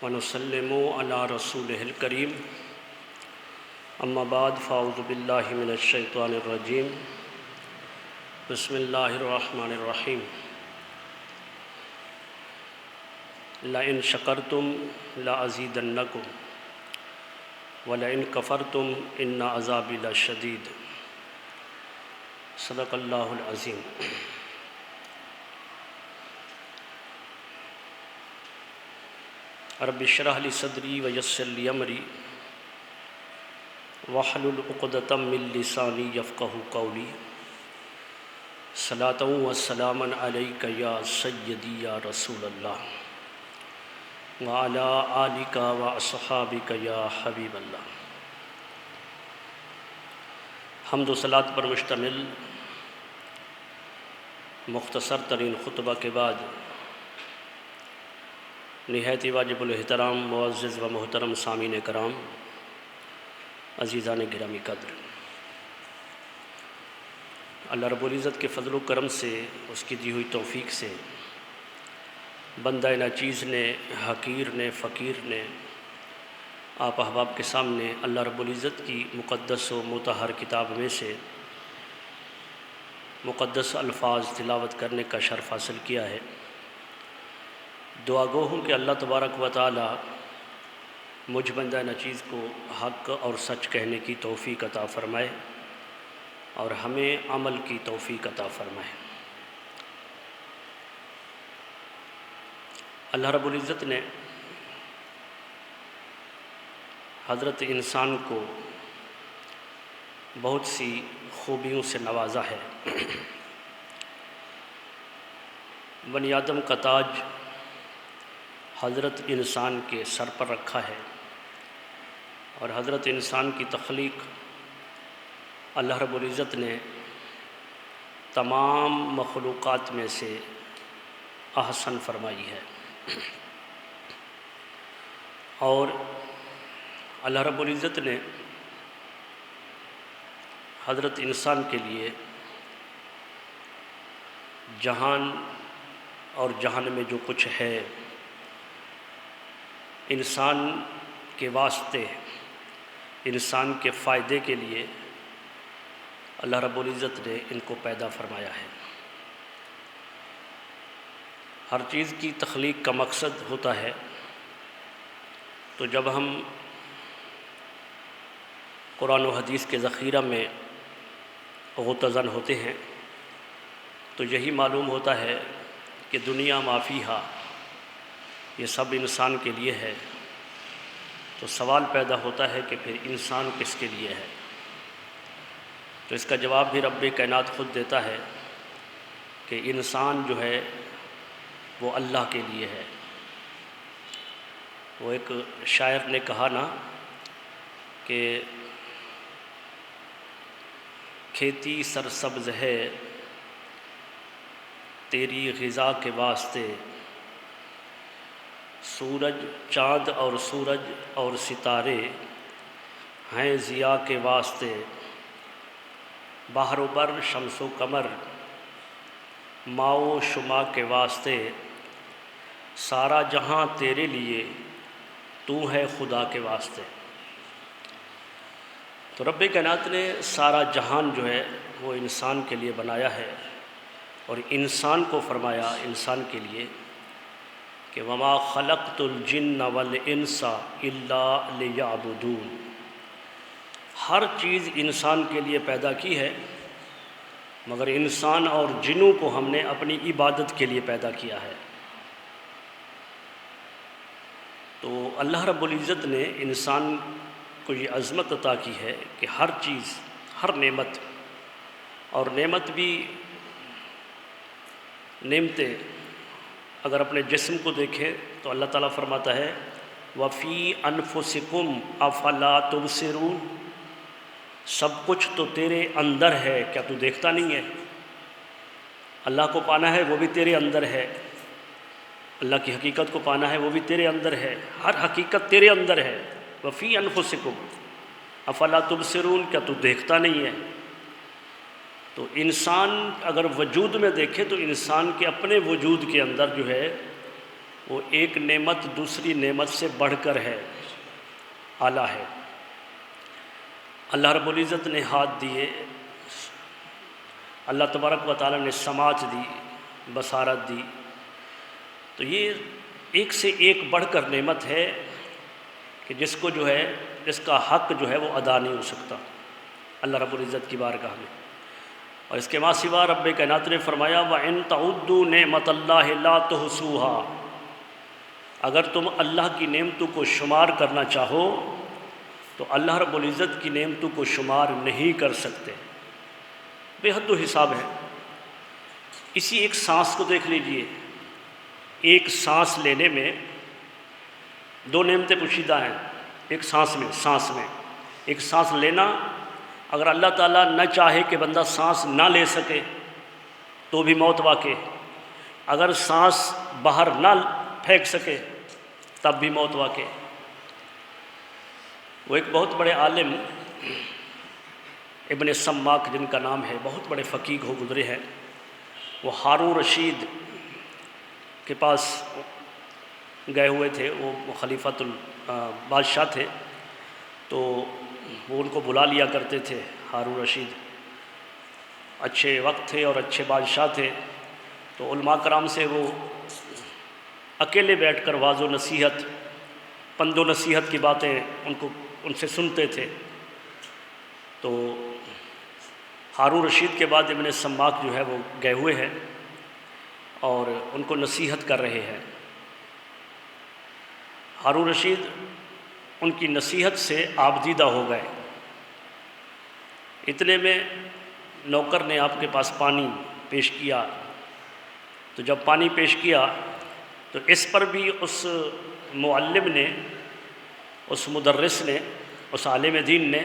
ونسلم علی رسولہ الکریم اما بعد فاعوذ باللہ من الشیطان الرجیم بسم اللہ الرحمن الرحیم لئن شکرتم لازیدنکم ولئن کفرتم ان عذابی لشدید صدق اللہ العظیم۔ رب اشرح لی صدری ویسر لی امری واحلل عقدۃ من لسانی یفقہوا قولی۔ صلاۃ و سلاما علیک یا سیدی یا رسول اللہ وعلی آلک و اصحابک یا حبیب اللہ۔ حمد و صلاۃ پر مشتمل مختصر ترین خطبہ کے بعد نہایت واجب الاحترام معزز و محترم سامعین کرام، عزیزان گرامی قدر، اللہ رب العزت کے فضل و کرم سے، اس کی دی ہوئی توفیق سے بندہ ناچیز نے، حقیر نے، فقیر نے آپ احباب کے سامنے اللہ رب العزت کی مقدس و مطہر کتاب میں سے مقدس الفاظ تلاوت کرنے کا شرف حاصل کیا ہے۔ دعا گو ہوں کہ اللہ تبارک و تعالی مجھ بندہ ناچیز کو حق اور سچ کہنے کی توفیق عطا فرمائے اور ہمیں عمل کی توفیق عطا فرمائے۔ اللہ رب العزت نے حضرت انسان کو بہت سی خوبیوں سے نوازا ہے۔ بنی آدم کا تاج حضرت انسان کے سر پر رکھا ہے اور حضرت انسان کی تخلیق اللہ رب العزت نے تمام مخلوقات میں سے احسن فرمائی ہے، اور اللہ رب العزت نے حضرت انسان کے لیے جہان اور جہان میں جو کچھ ہے انسان کے واسطے، انسان کے فائدے کے لیے اللہ رب العزت نے ان کو پیدا فرمایا ہے۔ ہر چیز کی تخلیق کا مقصد ہوتا ہے، تو جب ہم قرآن و حدیث کے ذخیرہ میں غوطہ زن ہوتے ہیں تو یہی معلوم ہوتا ہے کہ دنیا ما فیہا یہ سب انسان کے لیے ہے۔ تو سوال پیدا ہوتا ہے کہ پھر انسان کس کے لیے ہے؟ تو اس کا جواب بھی رب کائنات خود دیتا ہے کہ انسان جو ہے وہ اللہ کے لیے ہے۔ وہ ایک شاعر نے کہا نا کہ کھیتی سرسبز ہے تیری غذا کے واسطے، سورج چاند اور سورج اور ستارے ہیں ضیاء کے واسطے، بحر و بر شمس و قمر ماء و شمع کے واسطے، سارا جہاں تیرے لیے تو ہے خدا کے واسطے۔ تو رب کائنات نے سارا جہان جو ہے وہ انسان کے لیے بنایا ہے، اور انسان کو فرمایا انسان کے لیے کہ وما خلقت الجن والانس الا لیعبدون، ہر چیز انسان کے لیے پیدا کی ہے مگر انسان اور جنوں کو ہم نے اپنی عبادت کے لیے پیدا کیا ہے۔ تو اللہ رب العزت نے انسان کو یہ عظمت عطا کی ہے کہ ہر چیز، ہر نعمت، اور نعمت بھی نعمتیں اگر اپنے جسم کو دیکھیں تو اللہ تعالیٰ فرماتا ہے وَفِي أَنفُسِكُمْ أَفَلَا تُبْصِرُونَ، سب کچھ تو تیرے اندر ہے، کیا تو دیکھتا نہیں ہے؟ اللہ کو پانا ہے وہ بھی تیرے اندر ہے، اللہ کی حقیقت کو پانا ہے وہ بھی تیرے اندر ہے، ہر حقیقت تیرے اندر ہے۔ وَفِي أَنفُسِكُمْ أَفَلَا تُبْصِرُونَ، کیا تو دیکھتا نہیں ہے؟ تو انسان اگر وجود میں دیکھے تو انسان کے اپنے وجود کے اندر جو ہے وہ ایک نعمت دوسری نعمت سے بڑھ کر ہے، اعلیٰ ہے۔ اللہ رب العزت نے ہاتھ دیے، اللہ تبارک و تعالیٰ نے سماعت دی، بصارت دی، تو یہ ایک سے ایک بڑھ کر نعمت ہے کہ جس کو جو ہے، جس کا حق جو ہے وہ ادا نہیں ہو سکتا اللہ رب العزت کی بارگاہ میں۔ اور اس کے ماں سوا رب کائنات نے فرمایا وَإِن تَعُدُّوا نِعْمَتَ اللَّهِ لَا تُحْصُوهَا، اگر تم اللہ کی نعمتوں کو شمار کرنا چاہو تو اللہ رب العزت کی نعمتوں کو شمار نہیں کر سکتے، بے حد و حساب ہے۔ اسی ایک سانس کو دیکھ لیجئے، ایک سانس لینے میں دو نعمتیں پوشیدہ ہیں، ایک سانس میں ایک سانس لینا، اگر اللہ تعالیٰ نہ چاہے کہ بندہ سانس نہ لے سکے تو بھی موت واقع، اگر سانس باہر نہ پھینک سکے تب بھی موت واقع۔ وہ ایک بہت بڑے عالم ابن سماک جن کا نام ہے، بہت بڑے فقیہ ہو گزرے ہیں، وہ ہارون رشید کے پاس گئے ہوئے تھے، وہ خلیفۃ بادشاہ تھے، تو وہ ان کو بلا لیا کرتے تھے۔ ہارون رشید اچھے وقت تھے اور اچھے بادشاہ تھے، تو علماء کرام سے وہ اکیلے بیٹھ کر واعظ و نصیحت، پند و نصیحت کی باتیں ان سے سنتے تھے۔ تو ہارون رشید کے بعد ابن سماک جو ہے وہ گئے ہوئے ہیں اور ان کو نصیحت کر رہے ہیں۔ ہارون رشید ان کی نصیحت سے آبدیدہ ہو گئے۔ اتنے میں نوکر نے آپ کے پاس پانی پیش کیا، تو جب پانی پیش کیا تو اس پر بھی اس معلم نے، اس مدرس نے، اس عالم دین نے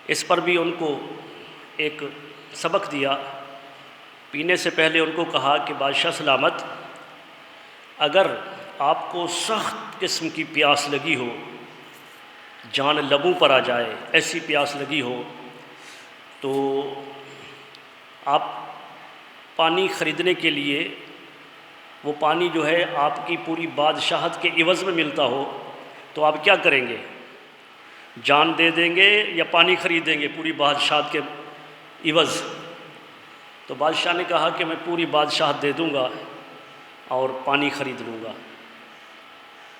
اس پر بھی ان کو ایک سبق دیا۔ پینے سے پہلے ان کو کہا کہ بادشاہ سلامت، اگر آپ کو سخت قسم کی پیاس لگی ہو، جان لبوں پر آ جائے، ایسی پیاس لگی ہو، تو آپ پانی خریدنے کے لیے، وہ پانی جو ہے آپ کی پوری بادشاہت کے عوض میں ملتا ہو، تو آپ کیا کریں گے؟ جان دے دیں گے یا پانی خریدیں گے پوری بادشاہت کے عوض؟ تو بادشاہ نے کہا کہ میں پوری بادشاہت دے دوں گا اور پانی خرید لوں گا۔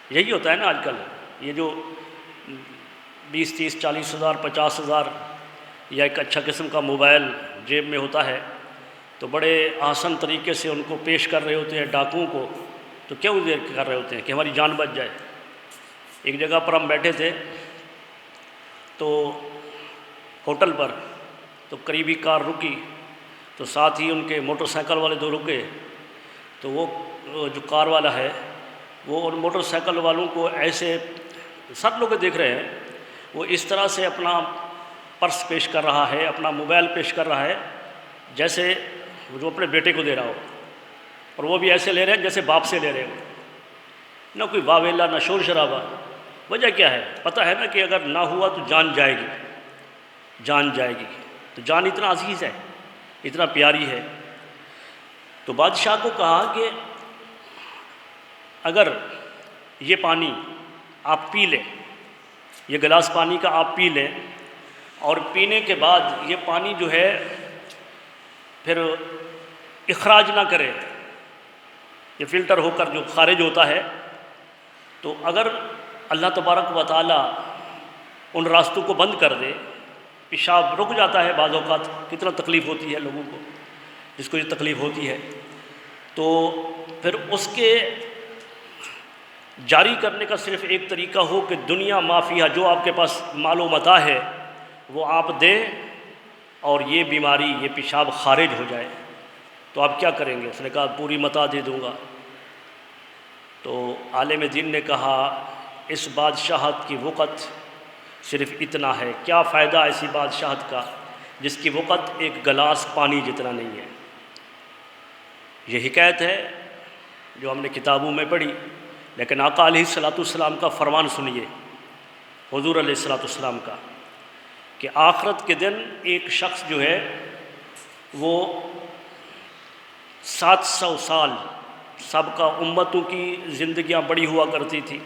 یہی ہوتا ہے نا آج کل، یہ جو 20 30 40 ہزار 50 ہزار یا ایک اچھا قسم کا موبائل جیب میں ہوتا ہے، تو بڑے آسان طریقے سے ان کو پیش کر رہے ہوتے ہیں ڈاکوؤں کو، تو کیوں دیر کر رہے ہوتے ہیں کہ ہماری جان بچ جائے۔ ایک جگہ پر ہم بیٹھے تھے تو ہوٹل پر، تو قریبی کار رکی، تو ساتھ ہی ان کے موٹر سائیکل والے دو رکے، تو وہ جو کار والا ہے وہ ان موٹر سائیکل والوں کو ایسے، سب لوگ دیکھ رہے ہیں، وہ اس طرح سے اپنا پرس پیش کر رہا ہے، اپنا موبائل پیش کر رہا ہے جیسے جو اپنے بیٹے کو دے رہا ہو، اور وہ بھی ایسے لے رہے ہیں جیسے باپ سے لے رہے ہو، نہ کوئی واویلا نہ شور شرابہ۔ وجہ کیا ہے؟ پتہ ہے نا کہ اگر نہ ہوا تو جان جائے گی، جان جائے گی، تو جان اتنا عزیز ہے، اتنا پیاری ہے۔ تو بادشاہ کو کہا کہ اگر یہ پانی آپ پی لیں، یہ گلاس پانی کا آپ پی لیں، اور پینے کے بعد یہ پانی جو ہے پھر اخراج نہ کرے، یہ فلٹر ہو کر جو خارج ہوتا ہے، تو اگر اللہ تبارک و تعالیٰ ان راستوں کو بند کر دے، پیشاب رک جاتا ہے بعض اوقات، کتنا تکلیف ہوتی ہے لوگوں کو جس کو یہ تکلیف ہوتی ہے، تو پھر اس کے جاری کرنے کا صرف ایک طریقہ ہو کہ دنیا مافیہ، جو آپ کے پاس مال و متاع ہے وہ آپ دیں اور یہ بیماری، یہ پیشاب خارج ہو جائے، تو آپ کیا کریں گے؟ اس نے کہا پوری متاع دے دوں گا۔ تو عالم دین نے کہا اس بادشاہت کی وقت صرف اتنا ہے، کیا فائدہ ایسی بادشاہت کا جس کی وقت ایک گلاس پانی جتنا نہیں ہے۔ یہ حکایت ہے جو ہم نے کتابوں میں پڑھی، لیکن آقا علیہ الصلوۃ والسلام کا فرمان سنیے، حضور علیہ الصلوۃ والسلام کا، کہ آخرت کے دن ایک شخص جو ہے وہ 700 سال سابقہ امتوں کی زندگیاں بڑی ہوا کرتی تھی۔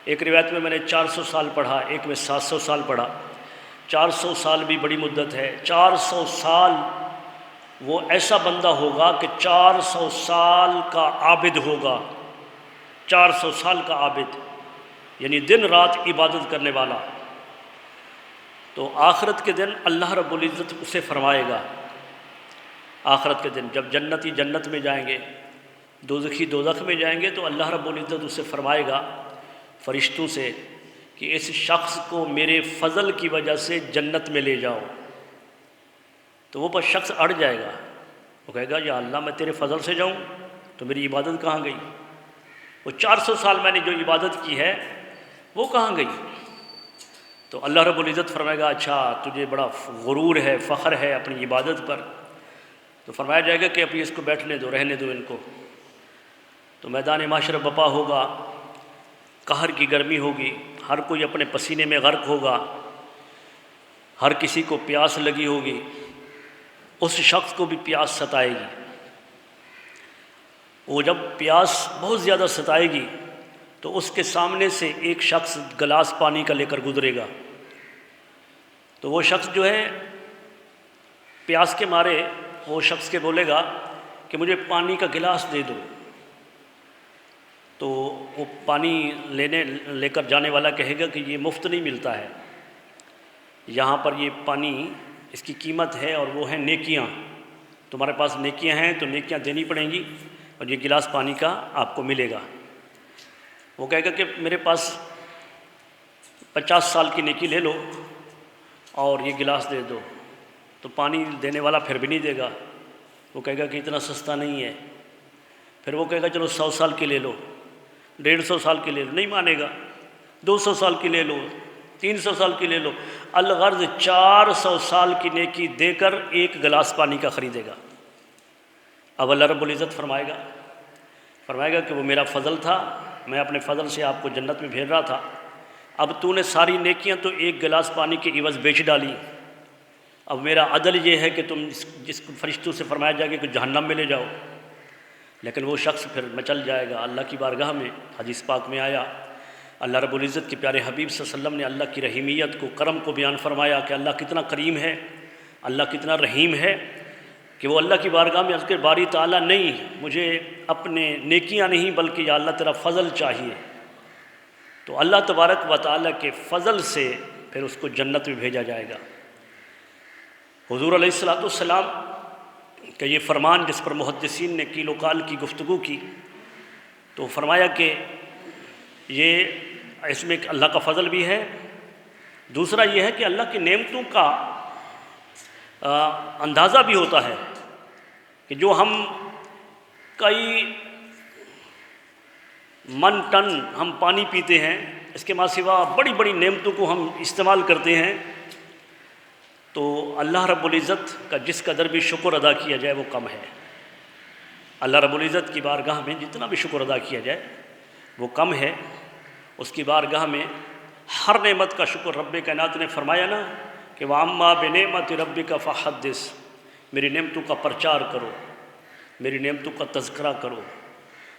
ایک روایت میں نے 400 سال پڑھا، ایک میں 700 سال پڑھا۔ 400 سال بھی بڑی مدت ہے۔ 400 سال وہ ایسا بندہ ہوگا کہ 400 سال کا عابد ہوگا، 400 سال کا عابد، یعنی دن رات عبادت کرنے والا۔ تو آخرت کے دن اللہ رب العزت اسے فرمائے گا، آخرت کے دن جب جنتی جنت میں جائیں گے، دوزخی دوزخ میں جائیں گے، تو اللہ رب العزت اسے فرمائے گا فرشتوں سے کہ اس شخص کو میرے فضل کی وجہ سے جنت میں لے جاؤ۔ تو وہ بس شخص اڑ جائے گا، وہ کہے گا یا اللہ میں تیرے فضل سے جاؤں تو میری عبادت کہاں گئی؟ وہ 400 سال میں نے جو عبادت کی ہے وہ کہاں گئی؟ تو اللہ رب العزت فرمائے گا اچھا تجھے بڑا غرور ہے، فخر ہے اپنی عبادت پر۔ تو فرمایا جائے گا کہ ابھی اس کو بیٹھنے دو، رہنے دو ان کو۔ تو میدان معاشر بپا ہوگا، قہر کی گرمی ہوگی، ہر کوئی اپنے پسینے میں غرق ہوگا، ہر کسی کو پیاس لگی ہوگی، اس شخص کو بھی پیاس ستائے گی۔ وہ جب پیاس بہت زیادہ ستائے گی تو اس کے سامنے سے ایک شخص گلاس پانی کا لے کر گزرے گا، تو وہ شخص جو ہے پیاس کے مارے وہ شخص کے بولے گا کہ مجھے پانی کا گلاس دے دو۔ تو وہ پانی لے کر جانے والا کہے گا کہ یہ مفت نہیں ملتا ہے، یہاں پر یہ پانی اس کی قیمت ہے اور وہ ہیں نیکیاں، تمہارے پاس نیکیاں ہیں تو نیکیاں دینی پڑیں گی اور یہ گلاس پانی کا آپ کو ملے گا۔ وہ کہے گا کہ میرے پاس 50 سال کی نیکی لے لو اور یہ گلاس دے دو، تو پانی دینے والا پھر بھی نہیں دے گا، وہ کہے گا کہ اتنا سستا نہیں ہے۔ پھر وہ کہے گا چلو 100 سال کی لے لو، 150 سال کی لے لو، نہیں مانے گا، 200 سال کی لے لو، 300 سال کی لے لو، الغرض 400 سال کی نیکی دے کر ایک گلاس پانی کا خریدے گا۔ اب اللہ رب العزت فرمائے گا کہ وہ میرا فضل تھا، میں اپنے فضل سے آپ کو جنت میں بھیج رہا تھا، اب تو نے ساری نیکیاں تو ایک گلاس پانی کے عوض بیچ ڈالی، اب میرا عدل یہ ہے کہ تم جس کو فرشتوں سے فرمایا جائے گا کہ جہنم میں لے جاؤ۔ لیکن وہ شخص پھر مچل جائے گا اللہ کی بارگاہ میں۔ حدیث پاک میں آیا اللہ رب العزت کے پیارے حبیب صلی اللہ علیہ وسلم نے اللہ کی رحیمیت کو، کرم کو بیان فرمایا کہ اللہ کتنا کریم ہے، اللہ کتنا رحیم ہے، کہ وہ اللہ کی بارگاہ میں عرض کر باری تعالیٰ نہیں، مجھے اپنے نیکیاں نہیں بلکہ یا اللہ تیرا فضل چاہیے۔ تو اللہ تبارک و تعالیٰ کے فضل سے پھر اس کو جنت میں بھیجا جائے گا۔ حضور علیہ السلام کا یہ فرمان جس پر محدثین نے کیل و کال کی گفتگو کی، تو فرمایا کہ یہ اس میں اللہ کا فضل بھی ہے، دوسرا یہ ہے کہ اللہ کی نعمتوں کا اندازہ بھی ہوتا ہے کہ جو ہم کئی من ٹن ہم پانی پیتے ہیں، اس کے ماں سوا بڑی بڑی نعمتوں کو ہم استعمال کرتے ہیں، تو اللہ رب العزت کا جس قدر بھی شکر ادا کیا جائے وہ کم ہے۔ اللہ رب العزت کی بارگاہ میں جتنا بھی شکر ادا کیا جائے وہ کم ہے۔ اس کی بارگاہ میں ہر نعمت کا شکر رب کائنات نے فرمایا نا کہ وَأَمَّا بِنِعْمَةِ رَبِّكَ فَحَدِّثْ، میری نعمتوں کا پرچار کرو، میری نعمتوں کا تذکرہ کرو۔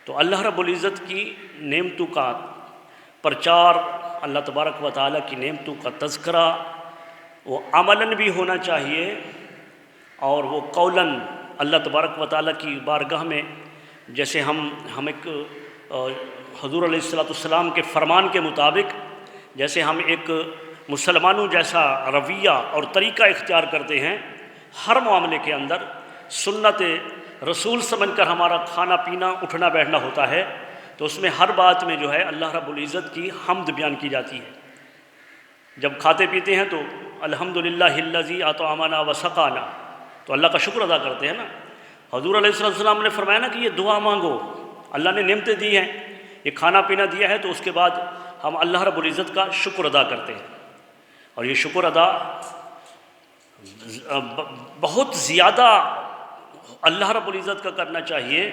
تو اللہ رب العزت کی نعمتوں کا پرچار، اللہ تبارک و تعالیٰ کی نعمتوں کا تذکرہ وہ عملاً بھی ہونا چاہیے اور وہ قولاً اللہ تبارک و تعالیٰ کی بارگاہ میں، جیسے ہم ایک حضور علیہ السلام کے فرمان کے مطابق جیسے ہم ایک مسلمانوں جیسا رویہ اور طریقہ اختیار کرتے ہیں، ہر معاملے کے اندر سنت رسول سمجھ کر ہمارا کھانا پینا اٹھنا بیٹھنا ہوتا ہے، تو اس میں ہر بات میں جو ہے اللہ رب العزت کی حمد بیان کی جاتی ہے۔ جب کھاتے پیتے ہیں تو الحمدللہ الذی اطعمنا وسقانا، تو اللہ کا شکر ادا کرتے ہیں نا۔ حضور علیہ السلام نے فرمایا نا کہ یہ دعا مانگو، اللہ نے نعمتیں دی ہیں، یہ کھانا پینا دیا ہے، تو اس کے بعد ہم اللہ رب العزت کا شکر ادا کرتے ہیں۔ اور یہ شکر ادا بہت زیادہ اللہ رب العزت کا کرنا چاہیے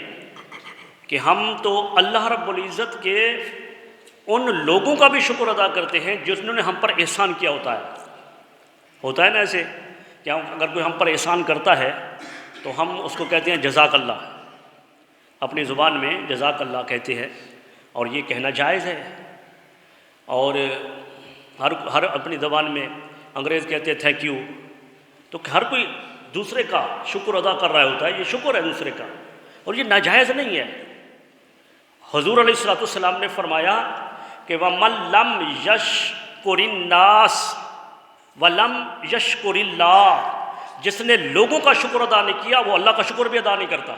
کہ ہم تو اللہ رب العزت کے ان لوگوں کا بھی شکر ادا کرتے ہیں جنہوں نے ہم پر احسان کیا ہوتا ہے نا ایسے کہ اگر کوئی ہم پر احسان کرتا ہے تو ہم اس کو کہتے ہیں جزاک اللہ، اپنی زبان میں جزاک اللہ کہتے ہیں، اور یہ کہنا جائز ہے، اور ہر اپنی زبان میں انگریز کہتے ہیں تھینک یو، تو ہر کوئی دوسرے کا شکر ادا کر رہا ہوتا ہے، یہ شکر ہے دوسرے کا، اور یہ ناجائز نہیں ہے۔ حضور علیہ الصلوۃ والسلام نے فرمایا کہ وَمَن لَّمْ يَشْكُرِ النَّاسَ وَلَمْ يَشْكُرِ اللَّهَ، جس نے لوگوں کا شکر ادا نہیں کیا وہ اللہ کا شکر بھی ادا نہیں کرتا۔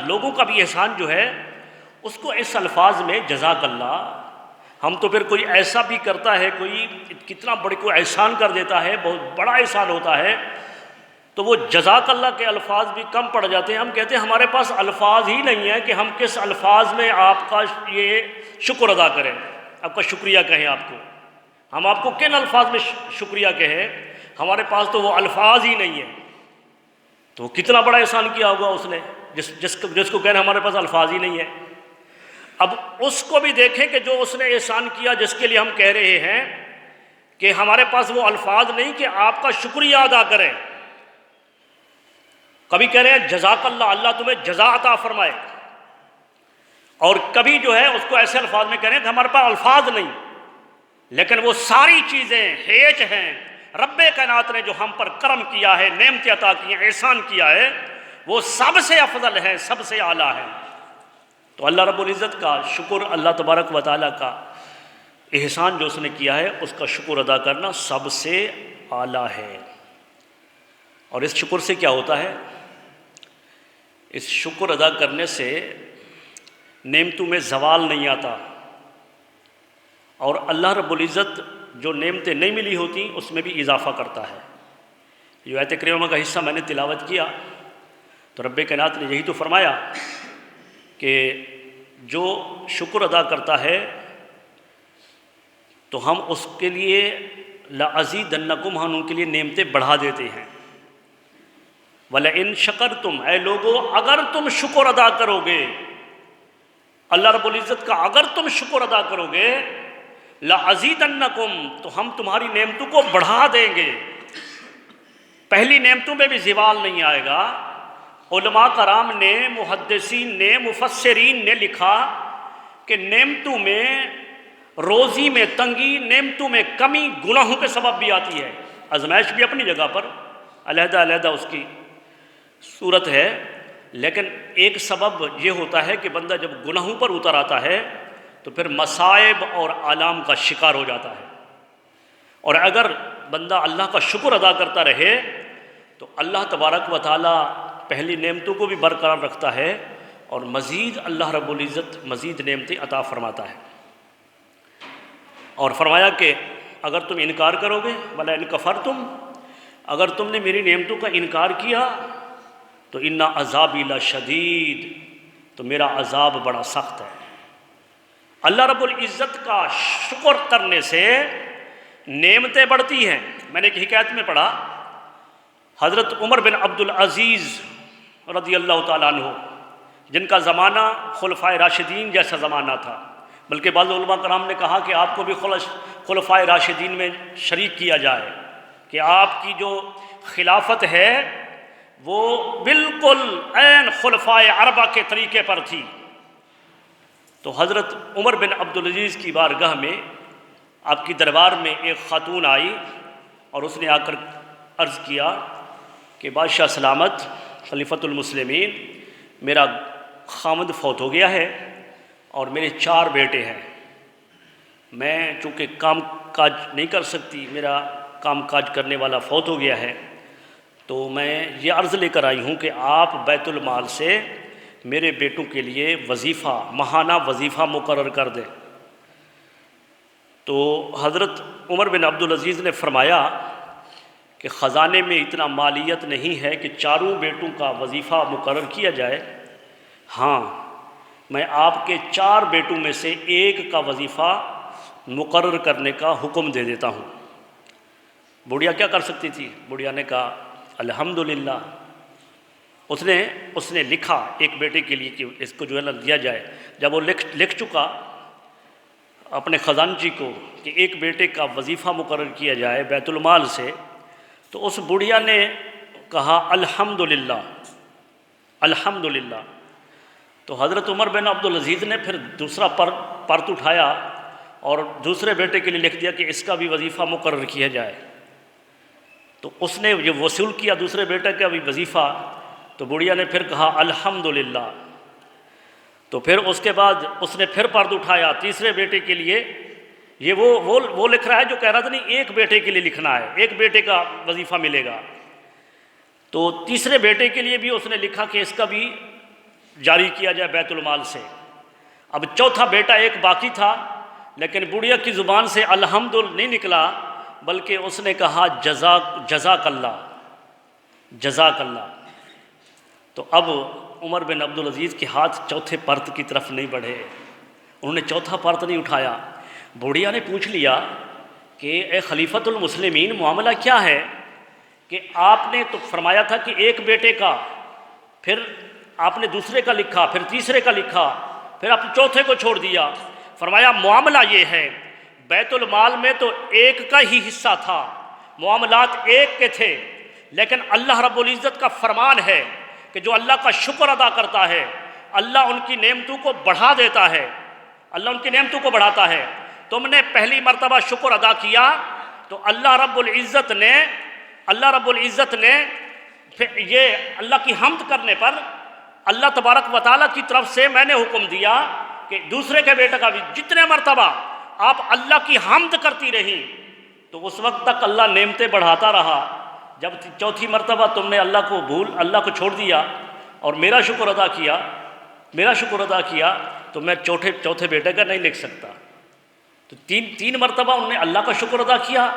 لوگوں کا بھی احسان جو ہے اس کو اس الفاظ میں جزاک اللہ، ہم تو پھر کوئی ایسا بھی کرتا ہے، کوئی کتنا بڑے کوئی احسان کر دیتا ہے، بہت بڑا احسان ہوتا ہے، تو وہ جزاک اللہ کے الفاظ بھی کم پڑ جاتے ہیں۔ ہم کہتے ہیں ہمارے پاس الفاظ ہی نہیں ہیں کہ ہم کس الفاظ میں آپ کا یہ شکر ادا کریں، آپ کا شکریہ کہیں، آپ کو ہم آپ کو کن الفاظ میں شکریہ کہیں، ہمارے پاس تو وہ الفاظ ہی نہیں ہیں، تو وہ کتنا بڑا احسان کیا ہوگا اس نے جس کو کہنا ہمارے پاس الفاظ ہی نہیں ہے۔ اب اس کو بھی دیکھیں کہ جو اس نے احسان کیا، جس کے لیے ہم کہہ رہے ہیں کہ ہمارے پاس وہ الفاظ نہیں کہ آپ کا شکریہ ادا کریں، کبھی کہہ رہے ہیں جزاک اللہ، اللہ تمہیں جزا عطا فرمائے، اور کبھی جو ہے اس کو ایسے الفاظ میں کہہ رہے ہیں کہ ہمارے پاس الفاظ نہیں، لیکن وہ ساری چیزیں ہیچ ہیں رب کائنات نے جو ہم پر کرم کیا ہے، نعمتیں عطا کی ہیں، احسان کیا ہے، وہ سب سے افضل ہے، سب سے اعلیٰ ہے۔ تو اللہ رب العزت کا شکر، اللہ تبارک و تعالیٰ کا احسان جو اس نے کیا ہے اس کا شکر ادا کرنا سب سے اعلیٰ ہے۔ اور اس شکر سے کیا ہوتا ہے؟ اس شکر ادا کرنے سے نعمتوں میں زوال نہیں آتا، اور اللہ رب العزت جو نعمتیں نہیں ملی ہوتی اس میں بھی اضافہ کرتا ہے۔ یہ آیت کریمہ کا حصہ میں نے تلاوت کیا تو رب کائنات نے یہی تو فرمایا کہ جو شکر ادا کرتا ہے تو ہم اس کے لیے لَأَزِيدَنَّكُمْ، ہم ان کے لیے نعمتیں بڑھا دیتے ہیں۔ وَلَئِن شَكَرْتُمْ، اے لوگو اگر تم شکر ادا کرو گے، اللہ رب العزت کا اگر تم شکر ادا کرو گے، لَأَزِيدَنَّكُمْ، تو ہم تمہاری نعمتوں کو بڑھا دیں گے۔ پہلی نعمتوں میں بھی زوال نہیں آئے گا۔ علماء کرام نے، محدثین نے، مفسرین نے لکھا کہ نعمتوں میں، روزی میں تنگی، نعمتوں میں کمی گناہوں کے سبب بھی آتی ہے۔ آزمائش بھی اپنی جگہ پر علیحدہ علیحدہ اس کی صورت ہے، لیکن ایک سبب یہ ہوتا ہے کہ بندہ جب گناہوں پر اتر آتا ہے تو پھر مصائب اور آلام کا شکار ہو جاتا ہے، اور اگر بندہ اللہ کا شکر ادا کرتا رہے تو اللہ تبارک و تعالیٰ پہلی نعمتوں کو بھی برقرار رکھتا ہے، اور مزید اللہ رب العزت مزید نعمتیں عطا فرماتا ہے۔ اور فرمایا کہ اگر تم انکار کرو گے، وَلَئِن كَفَرْتُمْ، اگر تم نے میری نعمتوں کا انکار کیا تو اِنَّ عَذَابِي لَشَدِيدٌ، تو میرا عذاب بڑا سخت ہے۔ اللہ رب العزت کا شکر کرنے سے نعمتیں بڑھتی ہیں۔ میں نے ایک حکایت میں پڑھا، حضرت عمر بن عبد العزیز رضی اللہ تعالیٰ عنہ، جن کا زمانہ خلفائے راشدین جیسا زمانہ تھا، بلکہ بعض علماء کرام نے کہا کہ آپ کو بھی خلفائے راشدین میں شریک کیا جائے، کہ آپ کی جو خلافت ہے وہ بالکل عین خلفائے اربعہ کے طریقے پر تھی۔ تو حضرت عمر بن عبد العزیز کی بارگاہ میں، آپ کی دربار میں ایک خاتون آئی اور اس نے آ کر عرض کیا کہ بادشاہ سلامت، خلیفۃ المسلمین، میرا خامد فوت ہو گیا ہے اور میرے 4 بیٹے ہیں، میں چونکہ کام کاج نہیں کر سکتی، میرا کام کاج کرنے والا فوت ہو گیا ہے، تو میں یہ عرض لے کر آئی ہوں کہ آپ بیت المال سے میرے بیٹوں کے لیے وظیفہ، ماہانہ وظیفہ مقرر کر دیں۔ تو حضرت عمر بن عبد العزیز نے فرمایا کہ خزانے میں اتنا مالیت نہیں ہے کہ 4 بیٹوں کا وظیفہ مقرر کیا جائے، ہاں میں آپ کے 4 بیٹوں میں سے ایک کا وظیفہ مقرر کرنے کا حکم دے دیتا ہوں۔ بڑھیا کیا کر سکتی تھی؟ بڑھیا نے کہا الحمدللہ۔ اس نے لکھا ایک بیٹے کے لیے کہ اس کو جو ہے نا دیا جائے۔ جب وہ لکھ چکا اپنے خزانچی کو کہ ایک بیٹے کا وظیفہ مقرر کیا جائے بیت المال سے، تو اس بڑھیا نے کہا الحمدللہ، الحمدللہ۔ تو حضرت عمر بن عبدالعزیز نے پھر دوسرا پرت اٹھایا اور دوسرے بیٹے کے لیے لکھ دیا کہ اس کا بھی وظیفہ مقرر کیا جائے۔ تو اس نے یہ وصول کیا دوسرے بیٹے کا بھی وظیفہ، تو بڑھیا نے پھر کہا الحمدللہ۔ تو پھر اس کے بعد اس نے پھر پرد اٹھایا تیسرے بیٹے کے لیے، یہ وہ لکھ رہا ہے جو کہہ رہا تھا نہیں ایک بیٹے کے لیے لکھنا ہے، ایک بیٹے کا وظیفہ ملے گا۔ تو تیسرے بیٹے کے لیے بھی اس نے لکھا کہ اس کا بھی جاری کیا جائے بیت المال سے۔ اب چوتھا بیٹا ایک باقی تھا، لیکن بڑھیا کی زبان سے الحمد نہیں نکلا، بلکہ اس نے کہا جزاک اللہ، جزاک اللہ۔ تو اب عمر بن عبدالعزیز کے ہاتھ چوتھے پرت کی طرف نہیں بڑھے، انہوں نے چوتھا پرت نہیں اٹھایا۔ بڑھیا نے پوچھ لیا کہ اے خلیفۃ المسلمین معاملہ کیا ہے، کہ آپ نے تو فرمایا تھا کہ ایک بیٹے کا، پھر آپ نے دوسرے کا لکھا، پھر تیسرے کا لکھا، پھر آپ نے چوتھے کو چھوڑ دیا۔ فرمایا معاملہ یہ ہے، بیت المال میں تو ایک کا ہی حصہ تھا، معاملات ایک کے تھے، لیکن اللہ رب العزت کا فرمان ہے کہ جو اللہ کا شکر ادا کرتا ہے اللہ ان کی نعمتوں کو بڑھا دیتا ہے، اللہ ان کی نعمتوں کو بڑھاتا ہے۔ تم نے پہلی مرتبہ شکر ادا کیا تو اللہ رب العزت نے پھر یہ اللہ کی حمد کرنے پر اللہ تبارک و تعالیٰ کی طرف سے میں نے حکم دیا کہ دوسرے کے بیٹے کا بھی جتنے مرتبہ آپ اللہ کی حمد کرتی رہی تو اس وقت تک اللہ نعمتیں بڑھاتا رہا۔ جب چوتھی مرتبہ تم نے اللہ کو چھوڑ دیا اور میرا شکر ادا کیا تو میں چوتھے بیٹے کا نہیں لکھ سکتا۔ تو تین مرتبہ انہوں نے اللہ کا شکر ادا کیا،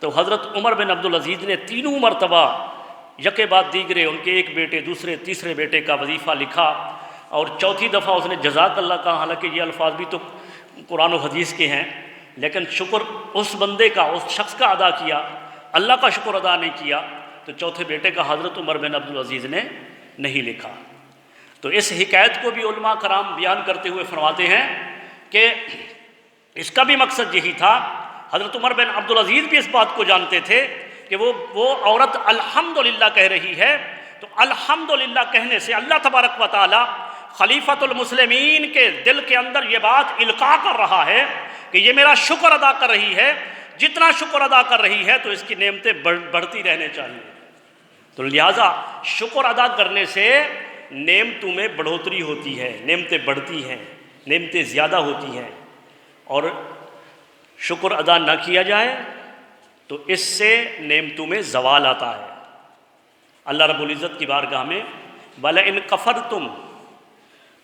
تو حضرت عمر بن عبدالعزیز نے تینوں مرتبہ یکے بعد دیگرے ان کے ایک بیٹے دوسرے تیسرے بیٹے کا وظیفہ لکھا، اور چوتھی دفعہ اس نے جزاک اللہ کہا۔ حالانکہ یہ الفاظ بھی تو قرآن و حدیث کے ہیں، لیکن شکر اس بندے کا، اس شخص کا ادا کیا، اللہ کا شکر ادا نہیں کیا، تو چوتھے بیٹے کا حضرت عمر بن عبدالعزیز نے نہیں لکھا۔ تو اس حکایت کو بھی علماء کرام بیان کرتے ہوئے فرماتے ہیں کہ اس کا بھی مقصد یہی تھا۔ حضرت عمر بن عبدالعزیز بھی اس بات کو جانتے تھے کہ وہ عورت الحمدللہ کہہ رہی ہے، تو الحمدللہ کہنے سے اللہ تبارک و تعالی خلیفۃ المسلمین کے دل کے اندر یہ بات القاء کر رہا ہے کہ یہ میرا شکر ادا کر رہی ہے، جتنا شکر ادا کر رہی ہے تو اس کی نعمتیں بڑھتی رہنے چاہیے۔ تو لہٰذا شکر ادا کرنے سے نعمتوں میں بڑھوتری ہوتی ہے، نعمتیں بڑھتی ہیں، نعمتیں زیادہ ہوتی ہیں، اور شکر ادا نہ کیا جائے تو اس سے نعمتوں میں زوال آتا ہے۔ اللہ رب العزت کی بارگاہ میں وَلَئِن كَفَرْتُمْ،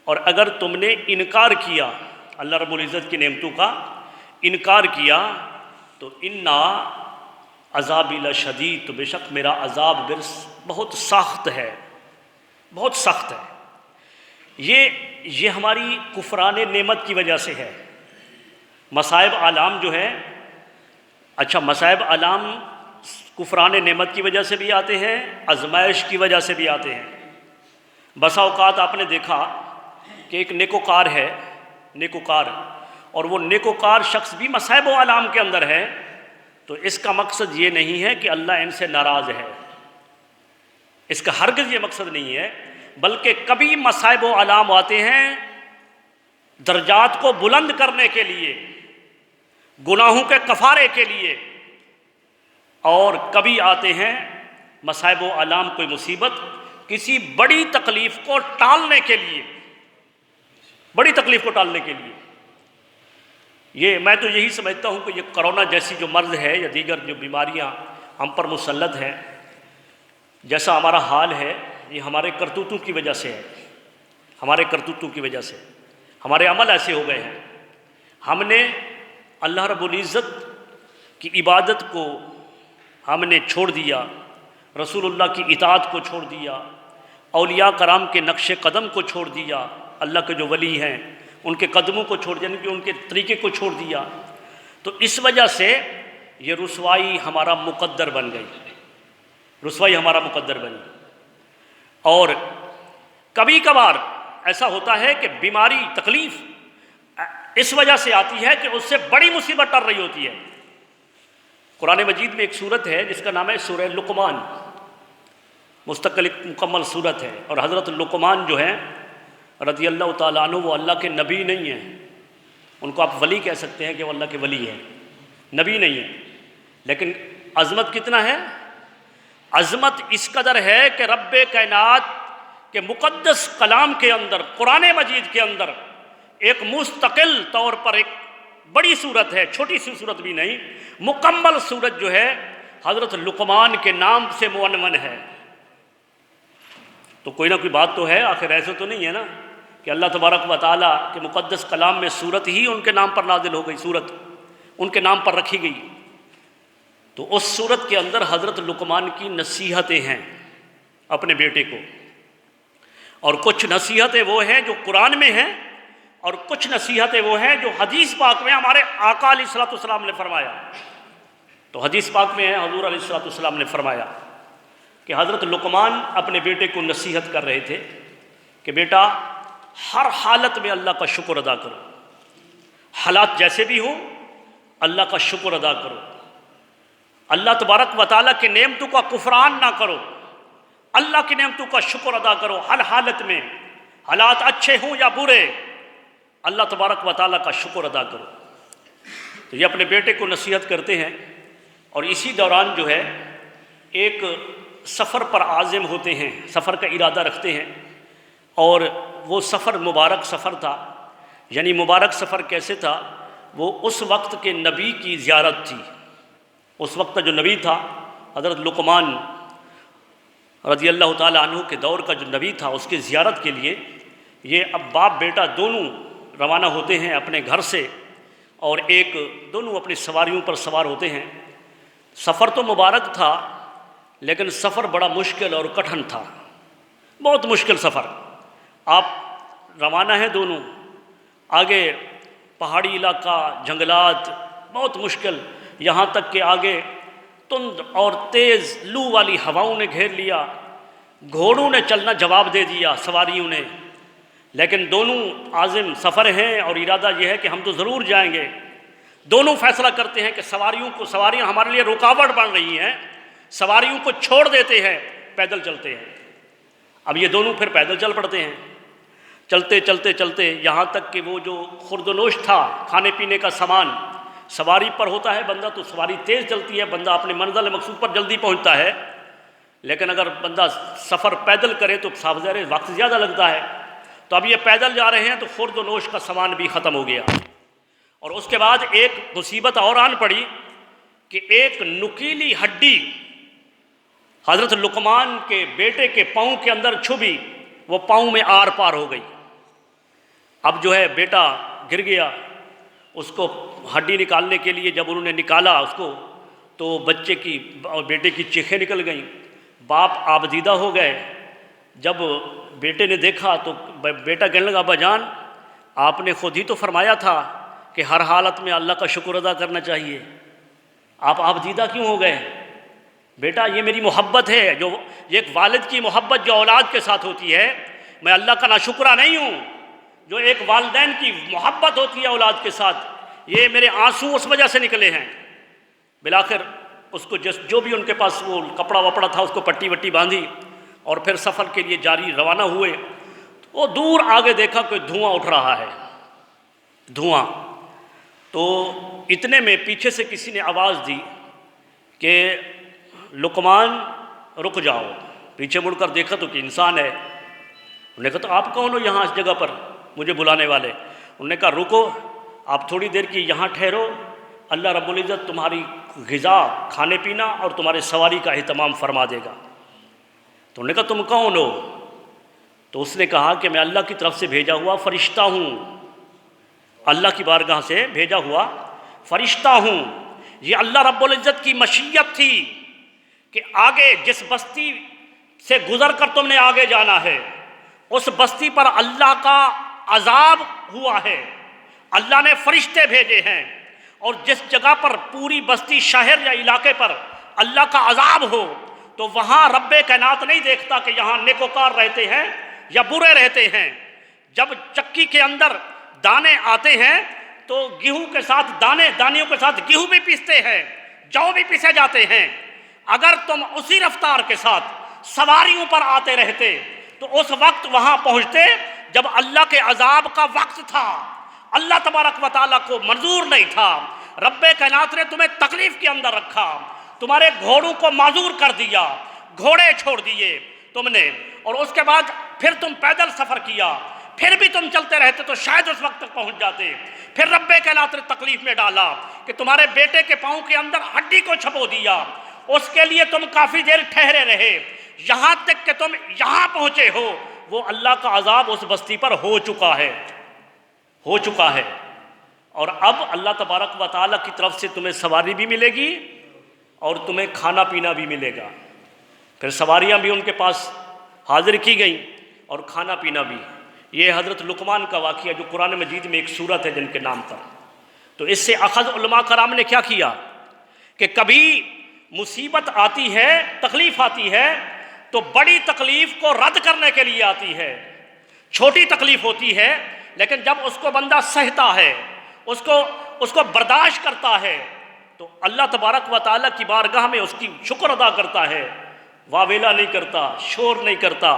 اور اگر تم نے انکار کیا، اللہ رب العزت کی نعمتوں کا انکار کیا، تو اِنَّا عذابی لشدید، تو بے شک میرا عذاب بہت سخت ہے، بہت سخت ہے۔ یہ ہماری کفران نعمت کی وجہ سے ہے۔ مصائب آلام جو ہیں، اچھا مصائب آلام کفران نعمت کی وجہ سے بھی آتے ہیں، آزمائش کی وجہ سے بھی آتے ہیں۔ بسا اوقات آپ نے دیکھا کہ ایک نیکوکار ہے، نیکوکار، اور وہ نیکوکار شخص بھی مصائب و آلام کے اندر ہے، تو اس کا مقصد یہ نہیں ہے کہ اللہ ان سے ناراض ہے، اس کا ہرگز یہ مقصد نہیں ہے، بلکہ کبھی مصائب و آلام آتے ہیں درجات کو بلند کرنے کے لیے، گناہوں کے کفارے کے لیے، اور کبھی آتے ہیں مصائب و آلام کوئی مصیبت کسی بڑی تکلیف کو ٹالنے کے لیے، بڑی تکلیف کو ٹالنے کے لیے۔ میں تو یہی سمجھتا ہوں کہ یہ کرونا جیسی جو مرض ہے یا دیگر جو بیماریاں ہم پر مسلط ہیں، جیسا ہمارا حال ہے، یہ ہمارے کرتوتوں کی وجہ سے ہے، ہمارے کرتوتوں کی وجہ سے ہمارے عمل ایسے ہو گئے ہیں۔ ہم نے اللہ رب العزت کی عبادت کو ہم نے چھوڑ دیا، رسول اللہ کی اطاعت کو چھوڑ دیا، اولیاء کرام کے نقش قدم کو چھوڑ دیا، اللہ کے جو ولی ہیں ان کے قدموں کو چھوڑ دیا، یعنی کہ ان کے طریقے کو چھوڑ دیا، تو اس وجہ سے یہ رسوائی ہمارا مقدر بن گئی، رسوائی ہمارا مقدر بنی۔ اور کبھی کبھار ایسا ہوتا ہے کہ بیماری تکلیف اس وجہ سے آتی ہے کہ اس سے بڑی مصیبت ٹل رہی ہوتی ہے۔ قرآن مجید میں ایک سورت ہے جس کا نام ہے سورہ لقمان۔ مستقل ایک مکمل صورت ہے۔ اور حضرت لقمان جو ہیں رضی اللہ تعالیٰ عنہ، وہ اللہ کے نبی نہیں ہیں، ان کو آپ ولی کہہ سکتے ہیں کہ وہ اللہ کے ولی ہیں، نبی نہیں ہیں، لیکن عظمت کتنا ہے؟ عظمت اس قدر ہے کہ رب کائنات کے مقدس کلام کے اندر، قرآن مجید کے اندر ایک مستقل طور پر ایک بڑی صورت ہے، چھوٹی سی صورت بھی نہیں، مکمل صورت جو ہے حضرت لقمان کے نام سے معنون ہے۔ تو کوئی نہ کوئی بات تو ہے، آخر ایسے تو نہیں ہے نا کہ اللہ تبارک و تعالیٰ کے مقدس کلام میں صورت ہی ان کے نام پر نازل ہو گئی، صورت ان کے نام پر رکھی گئی۔ تو اس صورت کے اندر حضرت لقمان کی نصیحتیں ہیں اپنے بیٹے کو، اور کچھ نصیحتیں وہ ہیں جو قرآن میں ہیں، اور کچھ نصیحتیں وہ ہیں جو حدیث پاک میں ہمارے آقا علیہ الصلوۃ والسلام نے فرمایا۔ تو حدیث پاک میں ہے، حضور علیہ الصلوۃ والسلام نے فرمایا کہ حضرت لقمان اپنے بیٹے کو نصیحت کر رہے تھے کہ بیٹا ہر حالت میں اللہ کا شکر ادا کرو، حالات جیسے بھی ہوں اللہ کا شکر ادا کرو، اللہ تبارک و تعالیٰ کے نعمتوں کا کفران نہ کرو، اللہ کی نعمتوں کا شکر ادا کرو ہر حالت میں، حالات اچھے ہوں یا برے، اللہ تبارک و تعالیٰ کا شکر ادا کرو۔ تو یہ اپنے بیٹے کو نصیحت کرتے ہیں، اور اسی دوران جو ہے ایک سفر پر عازم ہوتے ہیں، سفر کا ارادہ رکھتے ہیں، اور وہ سفر مبارک سفر تھا۔ یعنی مبارک سفر کیسے تھا؟ وہ اس وقت کے نبی کی زیارت تھی۔ اس وقت کا جو نبی تھا حضرت لقمان رضی اللہ تعالیٰ عنہ کے دور کا جو نبی تھا، اس کی زیارت کے لیے یہ اب باپ بیٹا دونوں روانہ ہوتے ہیں اپنے گھر سے، اور دونوں اپنی سواریوں پر سوار ہوتے ہیں۔ سفر تو مبارک تھا، لیکن سفر بڑا مشکل اور کٹھن تھا، بہت مشکل سفر۔ آپ روانہ ہیں دونوں، آگے پہاڑی علاقہ، جنگلات، بہت مشکل، یہاں تک کہ آگے تند اور تیز لو والی ہواؤں نے گھیر لیا، گھوڑوں نے چلنا جواب دے دیا سواریوں نے، لیکن دونوں عازم سفر ہیں اور ارادہ یہ ہے کہ ہم تو ضرور جائیں گے۔ دونوں فیصلہ کرتے ہیں کہ سواریاں ہمارے لیے رکاوٹ بن رہی ہیں، سواریوں کو چھوڑ دیتے ہیں، پیدل چلتے ہیں۔ اب یہ دونوں پھر پیدل چل پڑتے ہیں، چلتے چلتے چلتے یہاں تک کہ وہ جو خوردنوش تھا، کھانے پینے کا سامان، سواری پر ہوتا ہے بندہ تو سواری تیز چلتی ہے، بندہ اپنے منزل مقصود پر جلدی پہنچتا ہے، لیکن اگر بندہ سفر پیدل کرے تو صاف ظاہر ہے وقت زیادہ لگتا ہے۔ تو اب یہ پیدل جا رہے ہیں تو خوردنوش کا سامان بھی ختم ہو گیا، اور اس کے بعد ایک مصیبت اور آن پڑی کہ ایک نکیلی ہڈی حضرت لقمان کے بیٹے کے پاؤں کے اندر چھبی، وہ پاؤں میں آر پار ہو گئی۔ اب جو ہے بیٹا گر گیا، اس کو ہڈی نکالنے کے لیے جب انہوں نے نکالا اس کو تو بیٹے کی چیخیں نکل گئیں، باپ آبدیدہ ہو گئے۔ جب بیٹے نے دیکھا تو بیٹا کہنے لگا ابا جان، آپ نے خود ہی تو فرمایا تھا کہ ہر حالت میں اللہ کا شکر ادا کرنا چاہیے، آپ آبدیدہ کیوں ہو گئے؟ بیٹا یہ میری محبت ہے، یہ ایک والد کی محبت جو اولاد کے ساتھ ہوتی ہے، میں اللہ کا ناشکرہ نہیں ہوں۔ جو ایک والدین کی محبت ہوتی ہے اولاد کے ساتھ، یہ میرے آنسو اس وجہ سے نکلے ہیں۔ بالآخر اس کو جو بھی ان کے پاس وہ کپڑا وپڑا تھا اس کو پٹی وٹی باندھی، اور پھر سفر کے لیے جاری روانہ ہوئے۔ وہ دور آگے دیکھا کوئی دھواں اٹھ رہا ہے، دھواں۔ تو اتنے میں پیچھے سے کسی نے آواز دی کہ لقمان رک جاؤ۔ پیچھے مڑ کر دیکھا تو کہ انسان ہے۔ انہوں نے کہا تو آپ کون ہو یہاں اس جگہ پر مجھے بلانے والے؟ انہوں نے کہا رکو، آپ تھوڑی دیر کی یہاں ٹھہرو، اللہ رب العزت تمہاری غذا، کھانے پینا اور تمہارے سواری کا اہتمام فرما دے گا۔ تو انہوں نے کہا تم کون ہو؟ تو اس نے کہا کہ میں اللہ کی طرف سے بھیجا ہوا فرشتہ ہوں، اللہ کی بارگاہ سے بھیجا ہوا فرشتہ ہوں۔ یہ اللہ رب العزت کی مشیت تھی کہ آگے جس بستی سے گزر کر تم نے آگے جانا ہے، اس بستی پر اللہ کا عذاب ہوا ہے، اللہ نے فرشتے بھیجے ہیں، اور جس جگہ پر پوری بستی، شہر یا علاقے پر اللہ کا عذاب ہو تو وہاں رب کائنات نہیں دیکھتا کہ یہاں نیکوکار رہتے ہیں یا برے رہتے ہیں۔ جب چکی کے اندر دانے آتے ہیں تو گیہوں کے ساتھ دانیوں کے ساتھ گیہوں بھی پیستے ہیں، جو بھی پیسے جاتے ہیں۔ اگر تم اسی رفتار کے ساتھ سواریوں پر آتے رہتے، تو اس وقت وہاں پہنچتے جب اللہ کے عذاب کا وقت تھا، اللہ تبارک و تعالیٰ کو منظور نہیں تھا، رب کائنات نے تمہیں تکلیف کے اندر رکھا، تمہارے گھوڑوں کو معذور کر دیا، گھوڑے چھوڑ دیے تم نے، اور اس کے بعد پھر تم پیدل سفر کیا، پھر بھی تم چلتے رہتے تو شاید اس وقت تک پہنچ جاتے۔ پھر رب کائنات نے تکلیف میں ڈالا کہ تمہارے بیٹے کے پاؤں کے اندر ہڈی کو چھپو دیا، اس کے لیے تم کافی دیر ٹھہرے رہے، یہاں تک کہ تم یہاں پہنچے ہو، وہ اللہ کا عذاب اس بستی پر ہو چکا ہے، ہو چکا ہے۔ اور اب اللہ تبارک و تعالیٰ کی طرف سے تمہیں سواری بھی ملے گی اور تمہیں کھانا پینا بھی ملے گا۔ پھر سواریاں بھی ان کے پاس حاضر کی گئیں اور کھانا پینا بھی۔ یہ حضرت لقمان کا واقعہ جو قرآن مجید میں ایک سورت ہے جن کے نام پر۔ تو اس سے اخذ علماء کرام نے کیا کیا کہ کبھی مصیبت آتی ہے، تکلیف آتی ہے تو بڑی تکلیف کو رد کرنے کے لیے آتی ہے۔ چھوٹی تکلیف ہوتی ہے لیکن جب اس کو بندہ سہتا ہے، اس کو برداشت کرتا ہے تو اللہ تبارک و تعالیٰ کی بارگاہ میں اس کی شکر ادا کرتا ہے، واویلا نہیں کرتا، شور نہیں کرتا،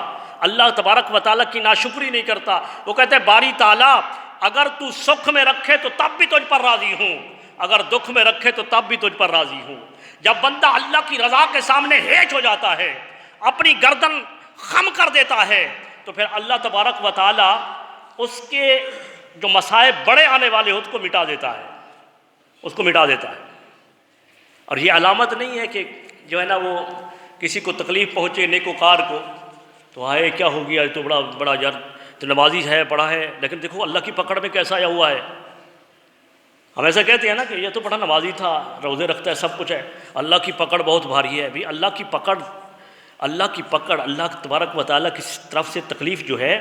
اللہ تبارک و تعالیٰ کی ناشکری نہیں کرتا۔ وہ کہتے ہیں باری تعالیٰ اگر تو سکھ میں رکھے تو تب بھی تجھ پر راضی ہوں، اگر دکھ میں رکھے تو تب بھی تجھ پر راضی ہوں۔ جب بندہ اللہ کی رضا کے سامنے ہیچ ہو جاتا ہے، اپنی گردن خم کر دیتا ہے، تو پھر اللہ تبارک و تعالیٰ اس کے جو مصائب بڑے آنے والے ہو اس کو مٹا دیتا ہے، اس کو مٹا دیتا ہے۔ اور یہ علامت نہیں ہے کہ جو ہے نا وہ کسی کو تکلیف پہنچے نیکوکار کو تو آئے کیا ہو گیا، تو بڑا یار تو نمازی ہے، بڑا ہے، لیکن دیکھو اللہ کی پکڑ میں کیسا آیا ہوا ہے۔ ہم ایسا کہتے ہیں نا کہ یہ تو بڑا نمازی تھا، روزے رکھتا ہے، سب کچھ ہے، اللہ کی پکڑ بہت بھاری ہے۔ بھی اللہ کی پکڑ اللہ تبارک و تعالیٰ کی طرف سے تکلیف جو ہے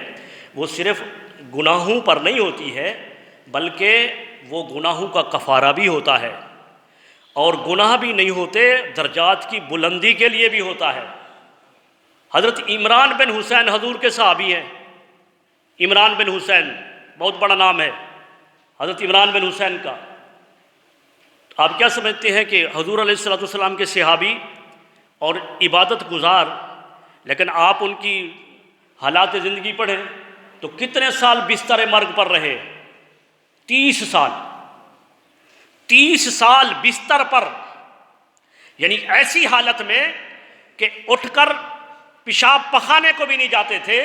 وہ صرف گناہوں پر نہیں ہوتی ہے، بلکہ وہ گناہوں کا کفارہ بھی ہوتا ہے، اور گناہ بھی نہیں ہوتے درجات کی بلندی کے لیے بھی ہوتا ہے۔ حضرت عمران بن حسین حضور کے صحابی ہیں، عمران بن حسین بہت بڑا نام ہے حضرت عمران بن حسین کا۔ آپ کیا سمجھتے ہیں کہ حضور علیہ الصلوۃ والسلام کے صحابی اور عبادت گزار، لیکن آپ ان کی حالات زندگی پڑھیں تو کتنے سال بستر مرگ پر رہے؟ 30 سال، 30 سال بستر پر، یعنی ایسی حالت میں کہ اٹھ کر پیشاب پخانے کو بھی نہیں جاتے تھے،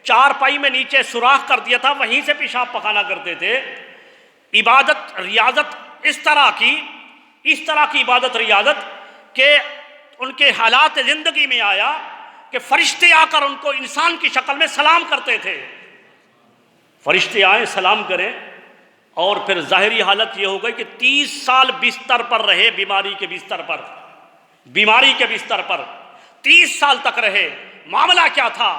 چارپائی میں نیچے سوراخ کر دیا تھا وہیں سے پیشاب پخانا کرتے تھے۔ عبادت ریاضت اس طرح کی عبادت ریاضت کہ ان کے حالات زندگی میں آیا کہ فرشتے آ کر ان کو انسان کی شکل میں سلام کرتے تھے، فرشتے آئیں سلام کریں، اور پھر ظاہری حالت یہ ہو گئی کہ 30 سال بستر پر رہے، بیماری کے بستر پر 30 سال تک رہے۔ معاملہ کیا تھا